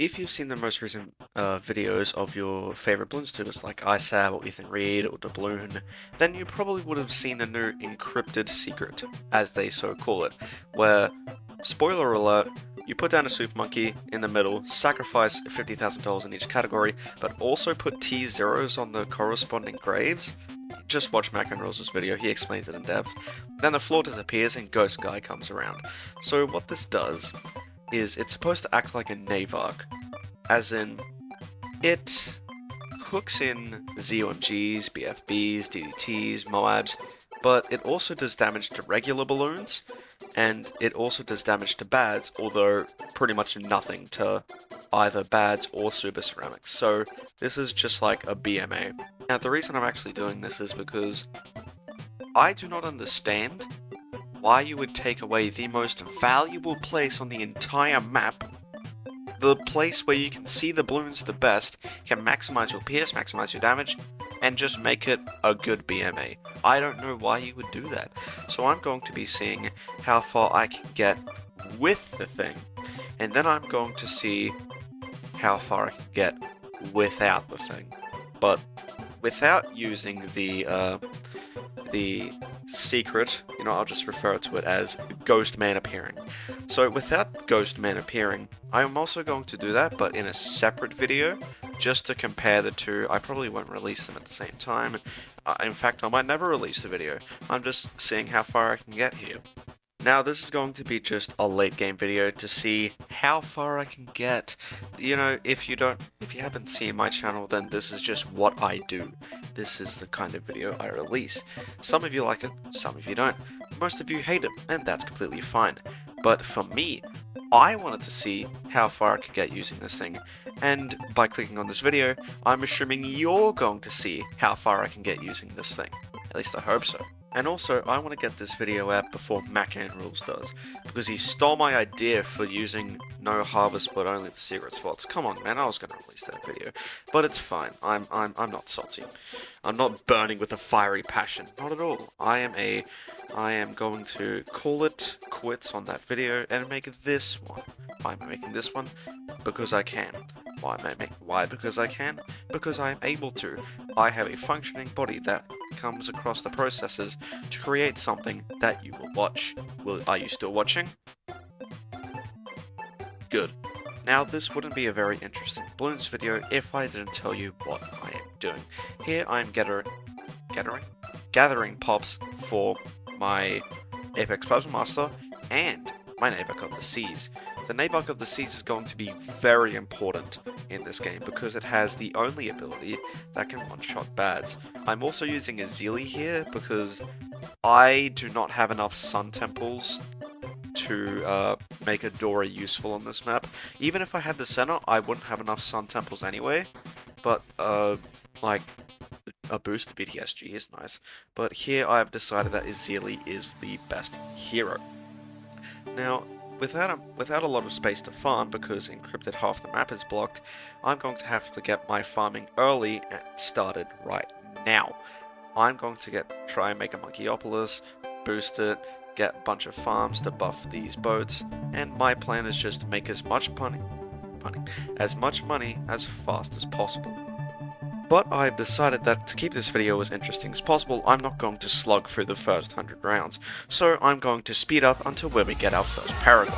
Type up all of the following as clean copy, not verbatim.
If you've seen the most recent videos of your favorite balloons tubers like ISAB or Ethan Reed or Doubloon, then you probably would have seen a new encrypted secret, as they so call it, where, spoiler alert, you put down a super monkey in the middle, sacrifice $50,000 in each category, but also put T zeros on the corresponding graves. Just watch Mac and Rose's video, he explains it in depth. Then the floor disappears and Ghost Guy comes around. So what this does is it's supposed to act like a Navark, as in, it hooks in Z on Gs, BFBs, DDTs, Moabs, but it also does damage to regular balloons, and it also does damage to bads, although pretty much nothing to either bads or super ceramics. So this is just like a BMA. Now the reason I'm actually doing this is because I do not understand why you would take away the most valuable place on the entire map, the place where you can see the balloons the best, can maximize your PS, maximize your damage, and just make it a good BMA. I don't know why you would do that. So I'm going to be seeing how far I can get with the thing, and then I'm going to see how far I can get without the thing. But without using the secret, I'll just refer to it as Ghost Man appearing. So without Ghost Man appearing, I am also going to do that, but in a separate video, just to compare the two. I probably won't release them at the same time. In fact, I might never release the video. I'm just seeing how far I can get here. Now, this is going to be just a late game video to see how far I can get. If you haven't seen my channel, then this is just what I do. This is the kind of video I release. Some of you like it, some of you don't. Most of you hate it, and that's completely fine. But for me, I wanted to see how far I could get using this thing. And by clicking on this video, I'm assuming you're going to see how far I can get using this thing. At least I hope so. And also, I want to get this video out before Mac and Rules does, because he stole my idea for using no harvest but only the secret spots. Come on, man, I was going to release that video, but it's fine. I'm not salty. I'm not burning with a fiery passion, not at all. I am going to call it quits on that video and make this one. Why am I making this one? Because I can. Why? Because I can? Because I am able to. I have a functioning body that comes across the processes to create something that you will watch. Are you still watching? Good. Now, this wouldn't be a very interesting balloons video if I didn't tell you what I am doing. Here I am gathering pops for my Apex Puzzle Master and my Navark of the Seas. The Navark of the Seas is going to be very important in this game because it has the only ability that can one-shot bads. I'm also using a Zeely here because I do not have enough Sun Temples to make a Dora useful on this map. Even if I had the center, I wouldn't have enough Sun Temples anyway, but like a boost to BTSG is nice. But here I've decided that Zeely is the best hero. Now, without a lot of space to farm, because encrypted half the map is blocked, I'm going to have to get my farming early and started right now. I'm going to try and make a Monkeyopolis, boost it, get a bunch of farms to buff these boats, and my plan is just to make as much money as fast as possible. But I've decided that to keep this video as interesting as possible, I'm not going to slug through the first 100 rounds, so I'm going to speed up until where we get our first Paragon.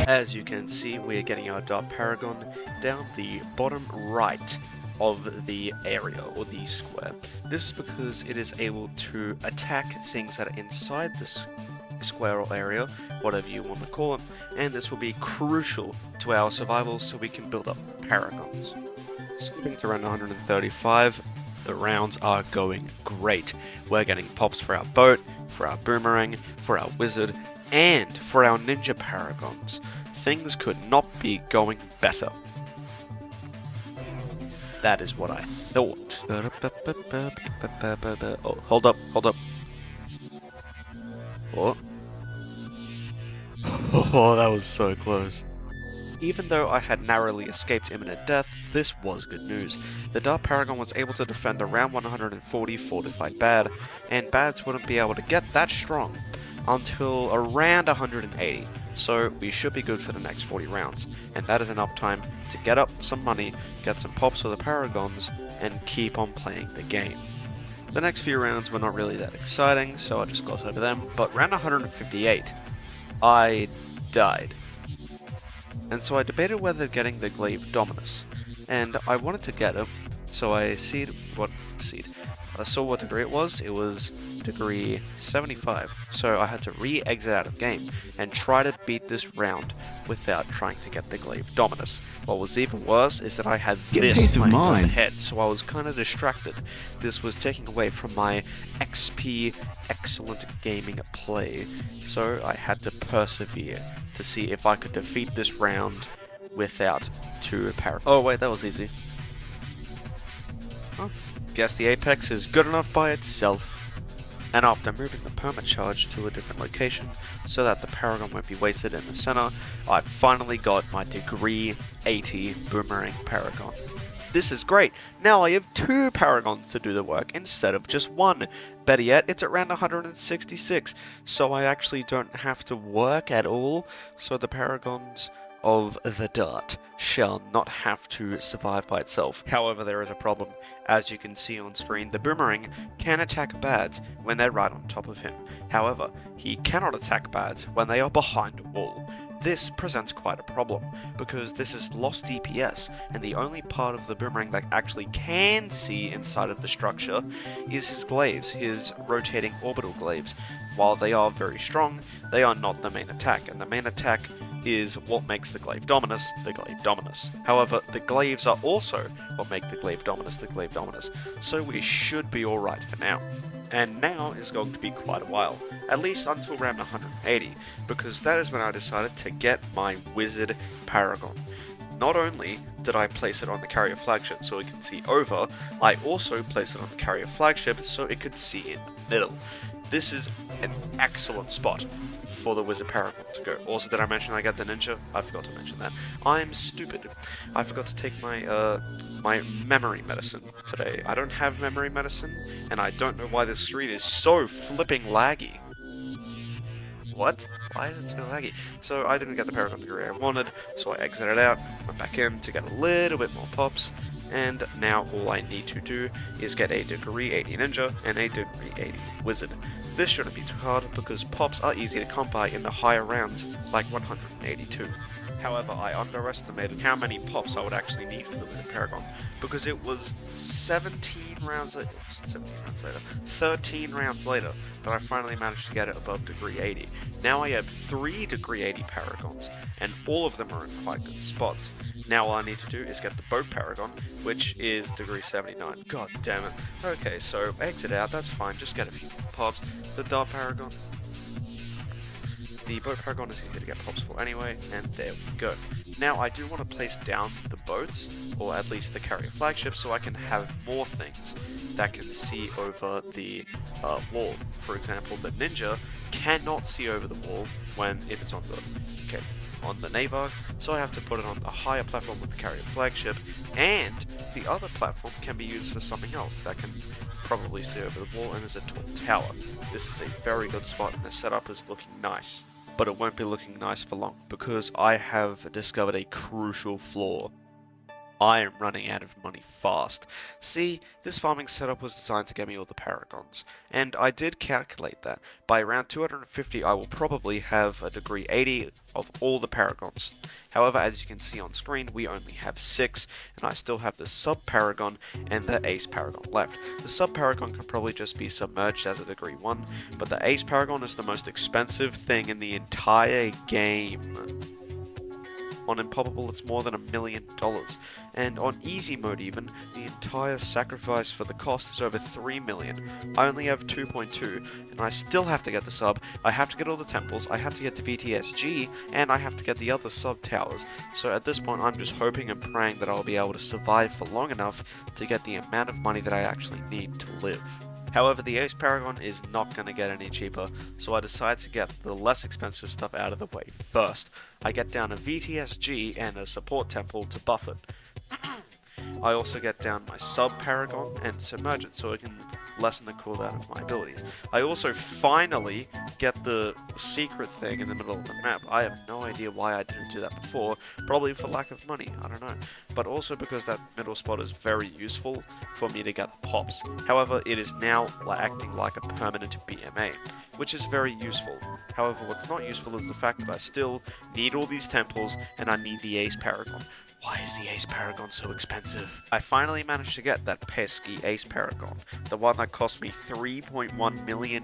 As you can see, we are getting our Dark Paragon down the bottom right of the area, or the square. This is because it is able to attack things that are inside this square or area, whatever you want to call it, and this will be crucial to our survival so we can build up Paragons. Skipping to around 135, the rounds are going great. We're getting pops for our boat, for our boomerang, for our wizard, and for our ninja Paragons. Things could not be going better. That is what I thought. Oh, hold up. Oh. Oh, that was so close. Even though I had narrowly escaped imminent death, this was good news. The Dart Paragon was able to defend around 140 fortified bad, and bads wouldn't be able to get that strong until around 180, so we should be good for the next 40 rounds, and that is enough time to get up some money, get some pops for the Paragons, and keep on playing the game. The next few rounds were not really that exciting, so I'll just gloss over them, but round 158, I died. And so I debated whether getting the Glaive Dominus, and I wanted to get it, so I saw what degree it was degree 75, so I had to re-exit out of game, and try to beat this round without trying to get the Glaive Dominus. What was even worse is that I had this playing overhead, so I was kind of distracted. This was taking away from my XP excellent gaming play, so I had to persevere to see if I could defeat this round without two Paragons. Oh wait, that was easy. Oh, guess the Apex is good enough by itself. And after moving the permit charge to a different location so that the Paragon won't be wasted in the center, I finally got my degree 80 Boomerang Paragon. This is great! Now I have two Paragons to do the work instead of just one. Better yet, it's around 166, so I actually don't have to work at all, so the Paragons of the Dart shall not have to survive by itself. However, there is a problem. As you can see on screen, the Boomerang can attack bads when they're right on top of him. However, he cannot attack bads when they are behind a wall. This presents quite a problem, because this is lost DPS, and the only part of the Boomerang that actually can see inside of the structure is his glaives, his rotating orbital glaives. While they are very strong, they are not the main attack, and the main attack is what makes the Glaive Dominus the Glaive Dominus. However, the glaives are also what make the Glaive Dominus the Glaive Dominus, so we should be alright for now. And now is going to be quite a while, at least until round 180, because that is when I decided to get my Wizard Paragon. Not only did I place it on the carrier flagship so it could see over, I also placed it on the carrier flagship so it could see in the middle. This is an excellent spot for the Wizard Paragon to go. Also, did I mention I got the Ninja? I forgot to mention that. I'm stupid. I forgot to take my my memory medicine today. I don't have memory medicine, and I don't know why this screen is so flipping laggy. What? Why is it so laggy? So I didn't get the Paragon degree I wanted, so I exited out, went back in to get a little bit more pops, and now all I need to do is get a degree 80 Ninja and a degree 80 Wizard. This shouldn't be too hard because pops are easy to come by in the higher rounds, like 182. However, I underestimated how many pops I would actually need for the Wizard Paragon, because it was 13 rounds later that I finally managed to get it above degree 80. Now I have 3 degree 80 Paragons, and all of them are in quite good spots. Now all I need to do is get the Boat Paragon, which is degree 79. God damn it. Okay, so exit out, that's fine, just get a few pops. The Dart Paragon. The Boat Paragon is easy to get pops for anyway, and there we go. Now I do want to place down the boats, or at least the carrier flagship, so I can have more things that can see over the wall. For example, the Ninja cannot see over the wall when it is on the Navarre, so I have to put it on the higher platform with the carrier flagship, and the other platform can be used for something else that can probably see over the wall and is a tall tower. This is a very good spot and the setup is looking nice. But it won't be looking nice for long, because I have discovered a crucial flaw. I am running out of money fast. See, this farming setup was designed to get me all the Paragons, and I did calculate that. By around 250 I will probably have a degree 80 of all the Paragons. However, as you can see on screen, we only have 6, and I still have the Sub-Paragon and the Ace Paragon left. The Sub-Paragon can probably just be submerged as a degree 1, but the Ace Paragon is the most expensive thing in the entire game. On Impossible, it's more than $1 million, and on easy mode even, the entire sacrifice for the cost is over 3 million. I only have 2.2, and I still have to get the sub, I have to get all the temples, I have to get the VTSG, and I have to get the other sub towers. So at this point, I'm just hoping and praying that I'll be able to survive for long enough to get the amount of money that I actually need to live. However, the Ace Paragon is not going to get any cheaper, so I decide to get the less expensive stuff out of the way first. I get down a VTSG and a support temple to buff it. I also get down my Sub Paragon and Submerge it so it can lessen the cooldown of my abilities. I also finally get the secret thing in the middle of the map. I have no idea why I didn't do that before, probably for lack of money, I don't know. But also because that middle spot is very useful for me to get the pops. However, it is now acting like a permanent BMA, which is very useful. However, what's not useful is the fact that I still need all these temples and I need the Ace Paragon. Why is the Ace Paragon so expensive? I finally managed to get that pesky Ace Paragon, the one that cost me $3.1 million.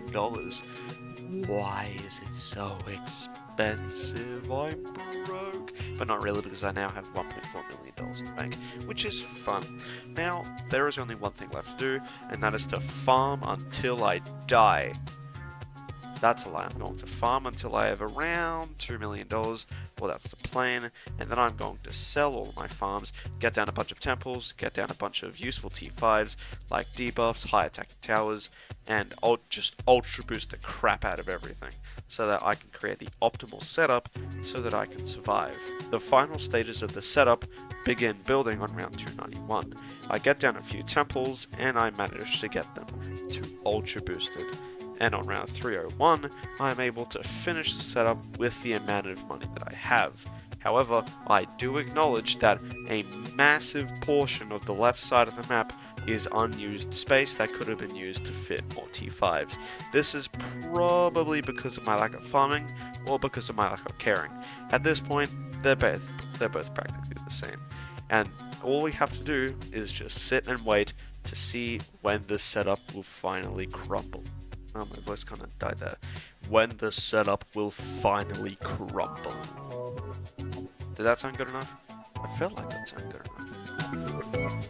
Why is it so expensive? I'm broke. But not really, because I now have $1.4 million in the bank, which is fun. Now, there is only one thing left to do, and that is to farm until I die. That's a lie. I'm going to farm until I have around $2 million. Well, that's the plan. And then I'm going to sell all my farms, get down a bunch of temples, get down a bunch of useful T5s, like debuffs, high attacking towers, and I'll just ultra boost the crap out of everything, so that I can create the optimal setup so that I can survive. The final stages of the setup begin building on round 291. I get down a few temples, and I manage to get them to ultra boosted. And on round 301, I'm able to finish the setup with the amount of money that I have. However, I do acknowledge that a massive portion of the left side of the map is unused space that could have been used to fit more T5s. This is probably because of my lack of farming, or because of my lack of caring. At this point, they're both practically the same. And all we have to do is just sit and wait to see when the setup will finally crumble. Oh, my voice kind of died there. When the setup will finally crumble. Did that sound good enough? I felt like that sounded good enough.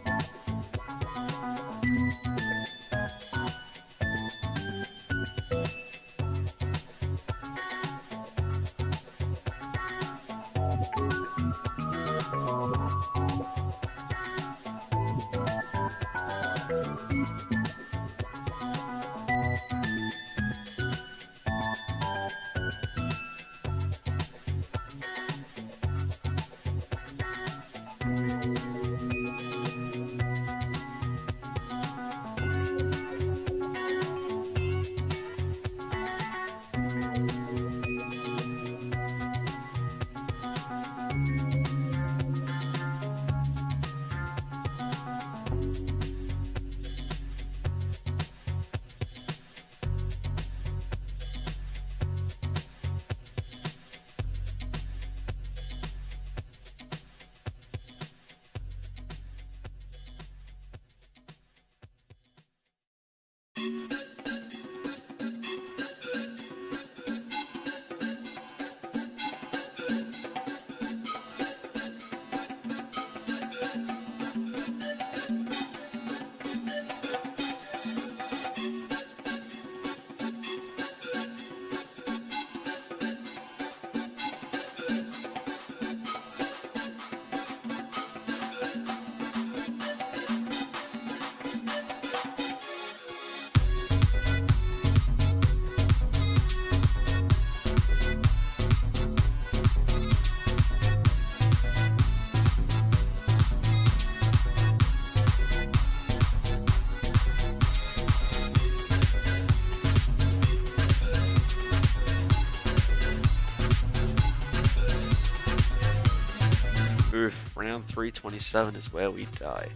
Oof, round 327 is where we die.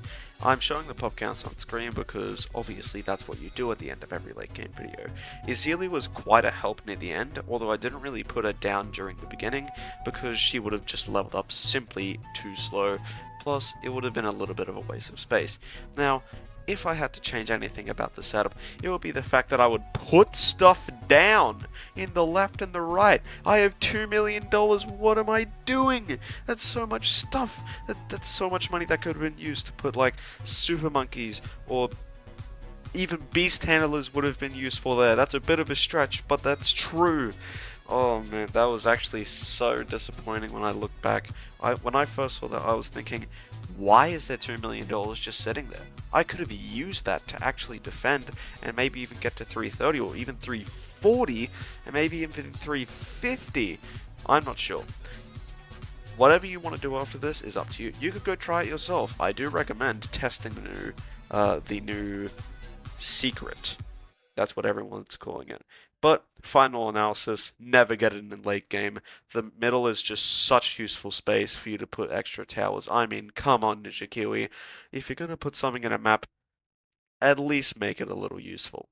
I'm showing the pop counts on screen because obviously that's what you do at the end of every late game video. Izili was quite a help near the end, although I didn't really put her down during the beginning because she would have just leveled up simply too slow, plus it would have been a little bit of a waste of space. Now, if I had to change anything about the setup, it would be the fact that I would put stuff down in the left and the right. I have $2 million, what am I doing? That's so much stuff. That's so much money that could have been used to put like super monkeys, or even beast handlers would have been useful there. That's a bit of a stretch, but that's true. Oh man, that was actually so disappointing when I look back. When I first saw that, I was thinking, why is there $2 million just sitting there? I could have used that to actually defend and maybe even get to 330 or even 340 and maybe even 350. I'm not sure. Whatever you want to do after this is up to you. You could go try it yourself. I do recommend testing the new secret. That's what everyone's calling it. But final analysis, never get it in the late game. The middle is just such useful space for you to put extra towers. I mean, come on, Ninja Kiwi. If you're gonna put something in a map, at least make it a little useful.